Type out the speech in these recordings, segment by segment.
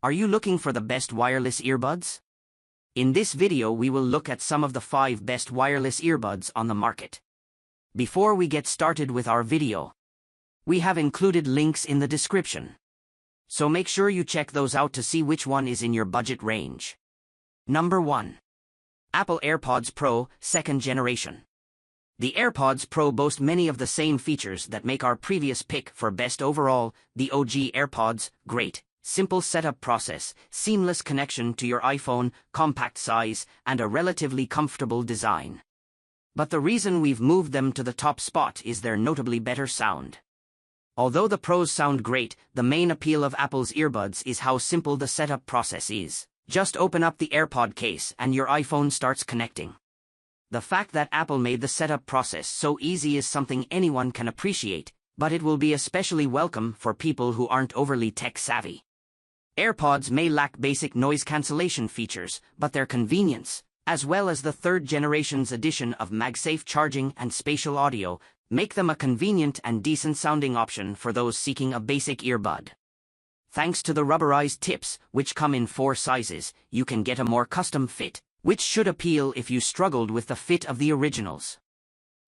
Are you looking for the best wireless earbuds? In this video we will look at some of the 5 best wireless earbuds on the market. Before we get started with our video, we have included links in the description. So make sure you check those out to see which one is in your budget range. Number 1. Apple AirPods Pro 2nd Generation. The AirPods Pro boast many of the same features that make our previous pick for best overall, the OG AirPods, great. Simple setup process, seamless connection to your iPhone, compact size, and a relatively comfortable design. But the reason we've moved them to the top spot is their notably better sound. Although the Pros sound great, the main appeal of Apple's earbuds is how simple the setup process is. Just open up the AirPod case and your iPhone starts connecting. The fact that Apple made the setup process so easy is something anyone can appreciate, but it will be especially welcome for people who aren't overly tech-savvy. AirPods may lack basic noise cancellation features, but their convenience, as well as the 3rd generation's addition of MagSafe charging and spatial audio, make them a convenient and decent-sounding option for those seeking a basic earbud. Thanks to the rubberized tips, which come in 4 sizes, you can get a more custom fit, which should appeal if you struggled with the fit of the originals.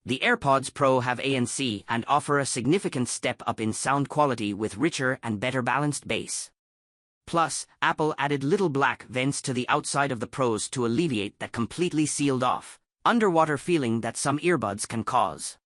The AirPods Pro have ANC and offer a significant step up in sound quality with richer and better balanced bass. Plus, Apple added little black vents to the outside of the Pros to alleviate that completely sealed off, underwater feeling that some earbuds can cause.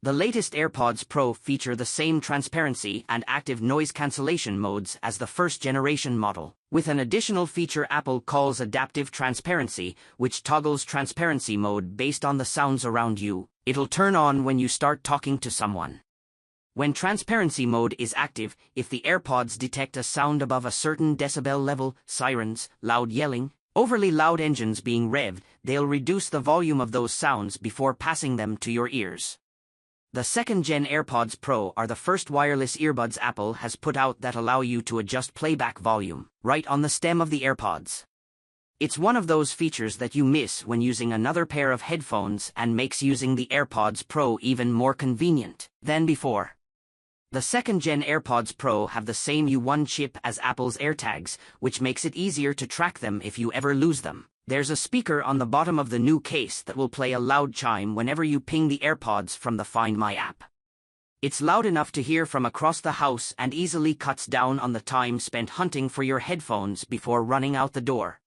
The latest AirPods Pro feature the same transparency and active noise cancellation modes as the 1st generation model, with an additional feature Apple calls adaptive transparency, which toggles transparency mode based on the sounds around you. It'll turn on when you start talking to someone. When transparency mode is active, if the AirPods detect a sound above a certain decibel level, sirens, loud yelling, overly loud engines being revved, they'll reduce the volume of those sounds before passing them to your ears. The 2nd Gen AirPods Pro are the first wireless earbuds Apple has put out that allow you to adjust playback volume right on the stem of the AirPods. It's one of those features that you miss when using another pair of headphones and makes using the AirPods Pro even more convenient than before. The 2nd Gen AirPods Pro have the same U1 chip as Apple's AirTags, which makes it easier to track them if you ever lose them. There's a speaker on the bottom of the new case that will play a loud chime whenever you ping the AirPods from the Find My app. It's loud enough to hear from across the house and easily cuts down on the time spent hunting for your headphones before running out the door.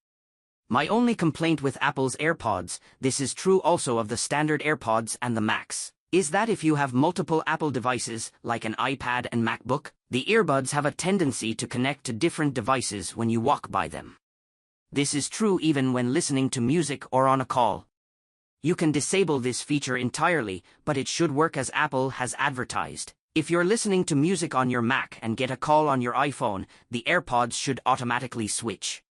My only complaint with Apple's AirPods, this is true also of the standard AirPods and the Macs, is that if you have multiple Apple devices, like an iPad and MacBook, the earbuds have a tendency to connect to different devices when you walk by them. This is true even when listening to music or on a call. You can disable this feature entirely, but it should work as Apple has advertised. If you're listening to music on your Mac and get a call on your iPhone, the AirPods should automatically switch.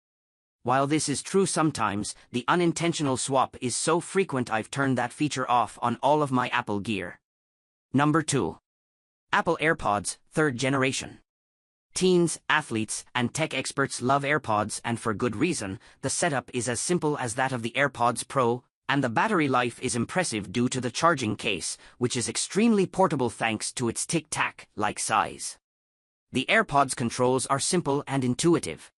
While this is true sometimes, the unintentional swap is so frequent I've turned that feature off on all of my Apple gear. Number 2. Apple AirPods 3rd Generation. Teens, athletes, and tech experts love AirPods, and for good reason. The setup is as simple as that of the AirPods Pro, and the battery life is impressive due to the charging case, which is extremely portable thanks to its tic-tac-like size. The AirPods controls are simple and intuitive.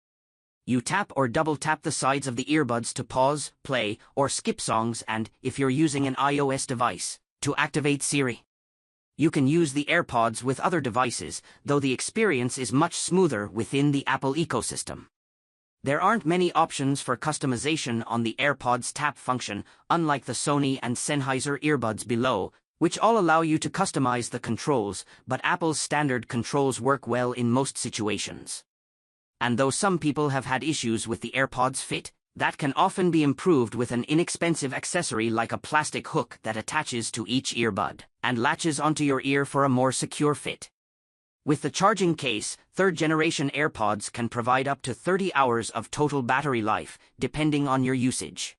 You tap or double-tap the sides of the earbuds to pause, play, or skip songs, and, if you're using an iOS device, to activate Siri. You can use the AirPods with other devices, though the experience is much smoother within the Apple ecosystem. There aren't many options for customization on the AirPods tap function, unlike the Sony and Sennheiser earbuds below, which all allow you to customize the controls, but Apple's standard controls work well in most situations. And though some people have had issues with the AirPods fit, that can often be improved with an inexpensive accessory like a plastic hook that attaches to each earbud and latches onto your ear for a more secure fit. With the charging case, 3rd generation AirPods can provide up to 30 hours of total battery life, depending on your usage.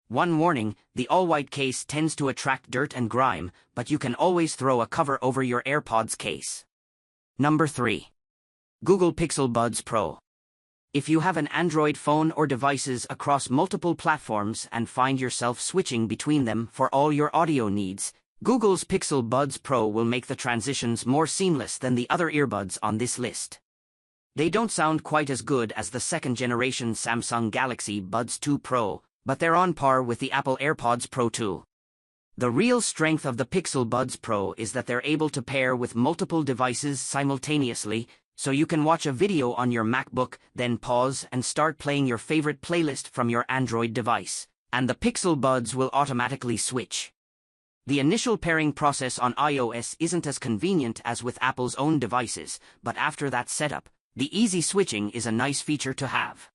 One warning, the all-white case tends to attract dirt and grime, but you can always throw a cover over your AirPods case. Number 3. Google Pixel Buds Pro. If you have an Android phone or devices across multiple platforms and find yourself switching between them for all your audio needs, Google's Pixel Buds Pro will make the transitions more seamless than the other earbuds on this list. They don't sound quite as good as the second-generation Samsung Galaxy Buds 2 Pro, but they're on par with the Apple AirPods Pro 2. The real strength of the Pixel Buds Pro is that they're able to pair with multiple devices simultaneously, so you can watch a video on your MacBook, then pause and start playing your favorite playlist from your Android device, and the Pixel Buds will automatically switch. The initial pairing process on iOS isn't as convenient as with Apple's own devices, but after that setup, the easy switching is a nice feature to have.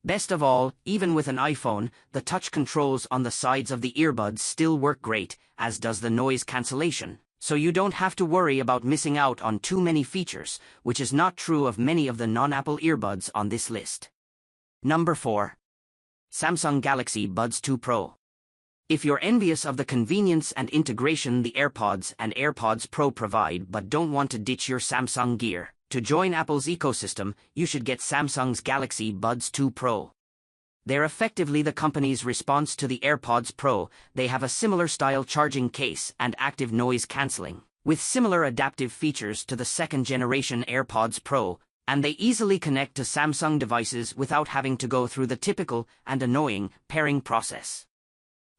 Best of all, even with an iPhone, the touch controls on the sides of the earbuds still work great, as does the noise cancellation, so you don't have to worry about missing out on too many features, which is not true of many of the non-Apple earbuds on this list. Number 4. Samsung Galaxy Buds 2 Pro. If you're envious of the convenience and integration the AirPods and AirPods Pro provide but don't want to ditch your Samsung gear to join Apple's ecosystem, you should get Samsung's Galaxy Buds 2 Pro. They're effectively the company's response to the AirPods Pro. They have a similar style charging case and active noise cancelling, with similar adaptive features to the second-generation AirPods Pro, and they easily connect to Samsung devices without having to go through the typical and annoying pairing process.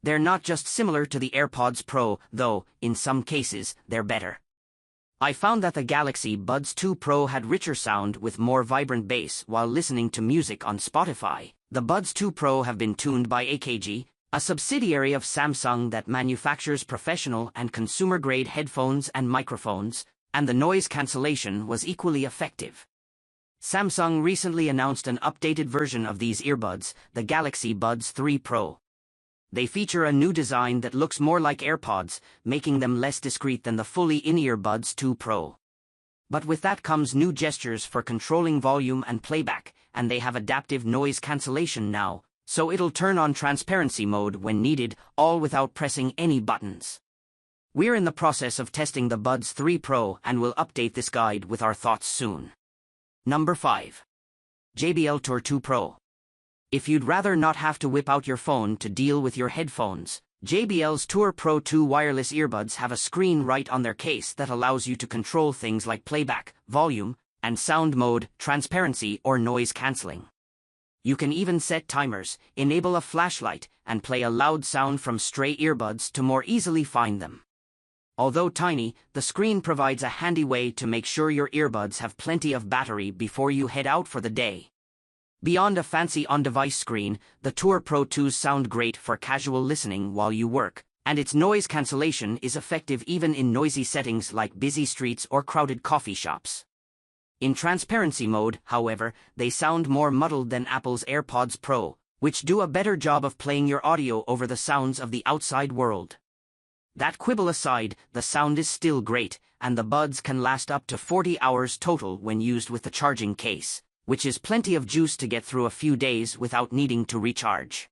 They're not just similar to the AirPods Pro, though, in some cases, they're better. I found that the Galaxy Buds 2 Pro had richer sound with more vibrant bass while listening to music on Spotify. The Buds 2 Pro have been tuned by AKG, a subsidiary of Samsung that manufactures professional and consumer-grade headphones and microphones, and the noise cancellation was equally effective. Samsung recently announced an updated version of these earbuds, the Galaxy Buds 3 Pro. They feature a new design that looks more like AirPods, making them less discreet than the fully in-ear Buds 2 Pro. But with that comes new gestures for controlling volume and playback, and they have adaptive noise cancellation now, so it'll turn on transparency mode when needed, all without pressing any buttons. We're in the process of testing the Buds 3 Pro and will update this guide with our thoughts soon. Number 5. JBL Tour 2 Pro. If you'd rather not have to whip out your phone to deal with your headphones, JBL's Tour Pro 2 wireless earbuds have a screen right on their case that allows you to control things like playback, volume, and sound mode, transparency, or noise cancelling. You can even set timers, enable a flashlight, and play a loud sound from stray earbuds to more easily find them. Although tiny, the screen provides a handy way to make sure your earbuds have plenty of battery before you head out for the day. Beyond a fancy on-device screen, the Tour Pro 2s sound great for casual listening while you work, and its noise cancellation is effective even in noisy settings like busy streets or crowded coffee shops. In transparency mode, however, they sound more muddled than Apple's AirPods Pro, which do a better job of playing your audio over the sounds of the outside world. That quibble aside, the sound is still great, and the buds can last up to 40 hours total when used with the charging case, which is plenty of juice to get through a few days without needing to recharge.